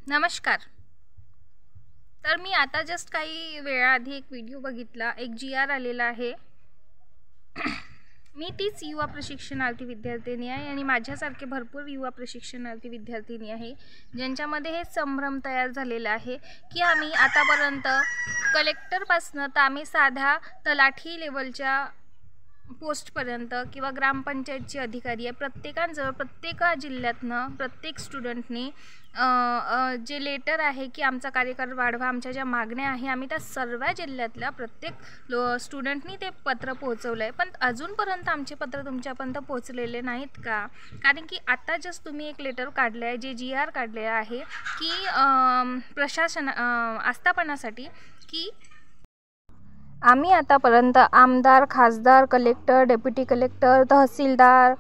नमस्कार. तर मी आता जस्ट काही वेळाआधी एक व्हिडिओ बघितला. एक GR आलेला आहे. मी तीच युवा प्रशिक्षणार्थी विद्यार्थिनी आहे आणि माझ्यासारखे भरपूर युवा प्रशिक्षणार्थी विद्यार्थिनी आहे ज्यांच्यामध्ये हे संभ्रम तयार झालेला आहे की आम्ही आतापर्यंत कलेक्टरपासनं तर आम्ही साध्या तलाठी लेवलच्या पोस्टपर्यंत किंवा ग्रामपंचायतचे अधिकारी आहे प्रत्येकांजवळ प्रत्येक जिल्ह्यातनं प्रत्येक स्टुडंटनी जे लेटर आहे की आमचा कार्यकाळ वाढवा, आमच्या ज्या मागण्या आहे आम्ही त्या सर्व जिल्ह्यातल्या प्रत्येक स्टुडंटनी ते पत्र पोहोचवलं आहे. पण अजूनपर्यंत आमचे पत्र तुमच्यापर्यंत पोहोचलेले नाहीत का? कारण की आता जस्ट तुम्ही एक लेटर काढलं आहे, जे GR काढले आहे की प्रशासन आस्थापनासाठी की आम्ही आतापर्यंत आमदार, खासदार, कलेक्टर, डेप्युटी कलेक्टर, तहसीलदार,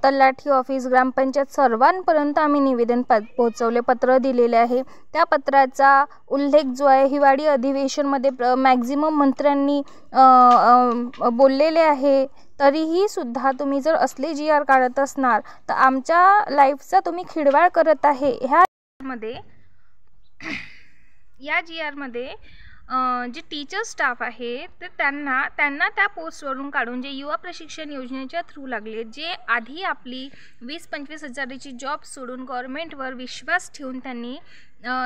तलाठी ऑफिस, ग्रामपंचायत सर्वांपर्यंत आम्ही निवेदन पोहोचवले, पत्र दिलेले आहे. त्या पत्राचा उल्लेख जो आहे हिवाळी अधिवेशनमध्ये मॅक्झिमम मंत्र्यांनी बोललेले आहे. तरीही सुद्धा तुम्ही जर असले GR काढत असणार तर आमच्या लाईफचा तुम्ही खिडवाळ करत आहे. या GR मध्ये जे टीचर स्टाफ आहे तर त्यांना त्या पोस्टवरून काढून जे युवा प्रशिक्षण योजनेच्या थ्रू लागले, जे आधी आपली 20-25 हजाराची जॉब सोडून गव्हर्नमेंटवर विश्वास ठेवून त्यांनी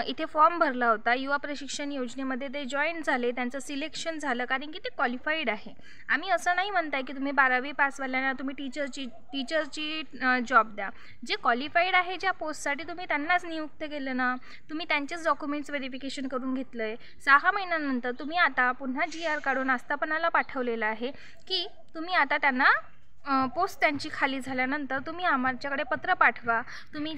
इथे फॉर्म भरला होता, युवा प्रशिक्षण योजनेमध्ये ते जॉईन झाले, त्यांचं सिलेक्शन झालं कारण की ते क्वालिफाईड आहे. आम्ही असं नाही म्हणताय की तुम्ही 12वी पासवाल्यांना तुम्ही टीचरची जॉब द्या. जे क्वालिफाईड आहे ज्या पोस्टसाठी तुम्ही त्यांनाच नियुक्त केलं ना, तुम्ही त्यांचेच डॉक्युमेंट्स व्हेरिफिकेशन करून घेतलं आहे. 6 महिन्यानंतर तुम्ही आता पुन्हा GR काढून आस्थापनाला पाठवलेलं आहे की तुम्ही आता त्यांना पोस्ट त्यांची खाली झाल्यानंतर तुम्ही आमच्याकडे पत्र पाठवा, तुम्ही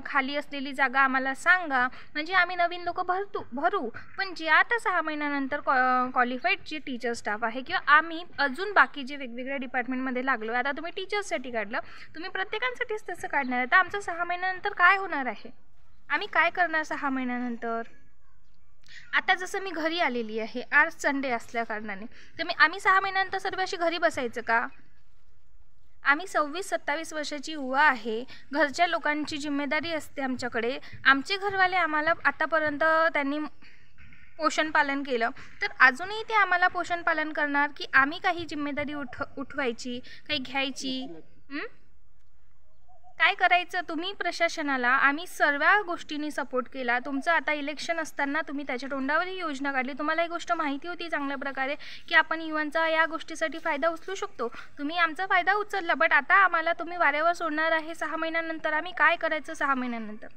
खाली असलेली जागा आम्हाला सांगा, म्हणजे आम्ही नवीन लोक भरू. पण जे आता 6 महिन्यानंतर क्वालिफाईड जे टीचर स्टाफ आहे किंवा आम्ही अजून बाकी जे वेगवेगळ्या डिपार्टमेंटमध्ये लागलो, आता तुम्ही टीचर्ससाठी काढलं, तुम्ही प्रत्येकांसाठीच तसं काढणार आहे. तर आमचं 6 महिन्यानंतर काय होणार आहे? आम्ही काय करणार 6 महिन्यानंतर? आता जसं मी घरी आलेली आहे, आज संडे असल्या कारणाने, तर आम्ही 6 महिन्यानंतर सर्व अशी घरी बसायचं का? आम्ही 26-27 वर्षाची युवा आहे. घरच्या लोकांची जिम्मेदारी असते आमच्याकडे. आमचे घरवाले आम्हाला आतापर्यंत त्यांनी पोषण पालन केलं, तर अजूनही ते आम्हाला पोषण पालन करणार की आम्ही काही जिम्मेदारी उठवायची, काही घ्यायची? काय करायचं? तुम्ही प्रशासनाला आम्ही सर्व गोष्टींनी सपोर्ट केला. तुमचं आता इलेक्शन असताना तुम्ही त्याच्या तोंडावरही योजना काढली. तुम्हाला ही गोष्ट माहिती होती चांगल्या प्रकारे की आपण युवांचा या गोष्टीसाठी फायदा उचलू शकतो. तुम्ही आमचा फायदा उचलला, बट आता आम्हाला तुम्ही वाऱ्यावर सोडणार आहे 6 महिन्यानंतर. आम्ही काय करायचं 6 महिन्यानंतर?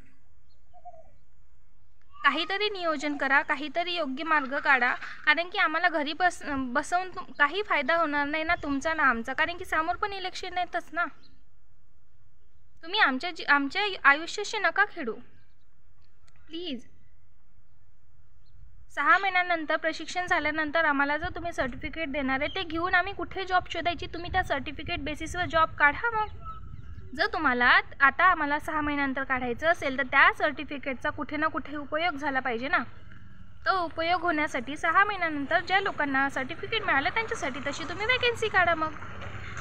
काहीतरी नियोजन करा, काहीतरी योग्य मार्ग काढा, कारण की आम्हाला घरी बसवून काही फायदा होणार नाही ना तुमचा ना आमचा, कारण की समोर पण इलेक्शन येतच ना. तुम्ही आमच्या आयुष्याशी नका खेळू प्लीज. 6 महिन्यानंतर प्रशिक्षण झाल्यानंतर आम्हाला जर तुम्ही सर्टिफिकेट देणार आहे ते घेऊन आम्ही कुठे जॉब शोधायची? तुम्ही त्या सर्टिफिकेट बेसिसवर जॉब काढा. मग जर तुम्हाला आता आम्हाला 6 महिन्यानंतर काढायचं असेल तर त्या सर्टिफिकेटचा कुठे ना कुठे उपयोग झाला पाहिजे ना. तो उपयोग होण्यासाठी 6 महिन्यानंतर ज्या लोकांना सर्टिफिकेट मिळालं त्यांच्यासाठी तशी तुम्ही वॅकेन्सी काढा मग,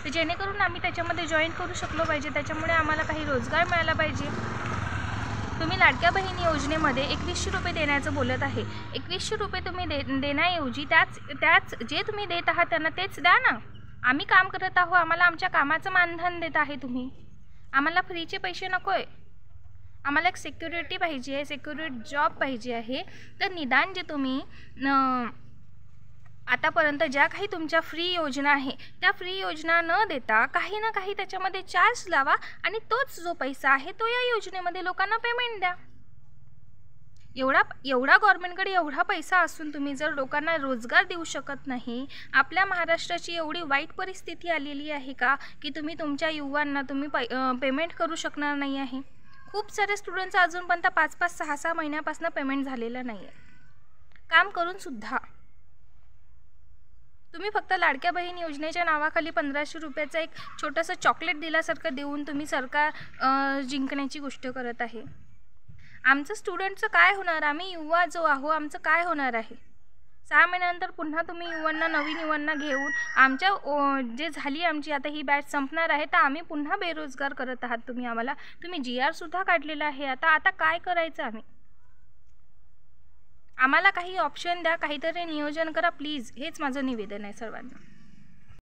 तर जेणेकरून आम्ही त्याच्यामध्ये जॉईन करू शकलो पाहिजे. त्याच्यामुळे आम्हाला काही रोजगार मिळाला पाहिजे. तुम्ही लाडक्या बहीण योजनेमध्ये 2100 रुपये देण्याचं बोलत आहे. 2100 रुपये तुम्ही देण्याऐवजी त्याच जे तुम्ही देत आहात त्यांना तेच द्या ना. आम्ही काम करत आहोत, आम्हाला आमच्या कामाचं मानधन देत आहे तुम्ही. आम्हाला फ्रीचे पैसे नको आहे. आम्हाला एक सिक्युरिटी पाहिजे आहे, सिक्युरिटी जॉब पाहिजे आहे. तर निदान जे तुम्ही आतापर्यंत ज्या काही तुमच्या फ्री योजना आहे त्या फ्री योजना न देता काही ना काही त्याच्यामध्ये चार्ज लावा आणि तोच जो पैसा आहे तो या योजनेमध्ये लोकांना पेमेंट द्या. एवढा गव्हर्नमेंटकडे एवढा पैसा असून तुम्ही जर लोकांना रोजगार देऊ शकत नाही, आपल्या महाराष्ट्राची एवढी वाईट परिस्थिती आलेली आहे का की तुम्ही तुमच्या युवांना तुम्ही पेमेंट करू शकणार नाही आहे? खूप सारे स्टुडंट्स अजूनपर्यंत 5-5, 6-6 महिन्यापासून पेमेंट झालेलं नाही आहे काम करून सुद्धा. तुम्ही फक्त लाडक्या बहीण योजनेच्या नावाखाली 1500 रुपयाचं एक छोटंसं चॉकलेट दिल्यासारखं देऊन तुम्ही सरकार जिंकण्याची गोष्ट करत आहे. आमचं स्टुडंटचं काय होणार? आम्ही युवा जो आहो आमचं काय होणार आहे? 6 महिन्यानंतर पुन्हा तुम्ही नवीन युवांना घेऊन आमच्या जे झाली आमची आता ही बॅच संपणार आहे तर आम्ही पुन्हा बेरोजगार करत आहात तुम्ही आम्हाला. तुम्ही GR सुद्धा काढलेला आहे. आता काय करायचं आम्ही? आम्हाला काही ऑप्शन द्या, काहीतरी नियोजन करा प्लीज, हेच माझं निवेदन आहे सर्वांना.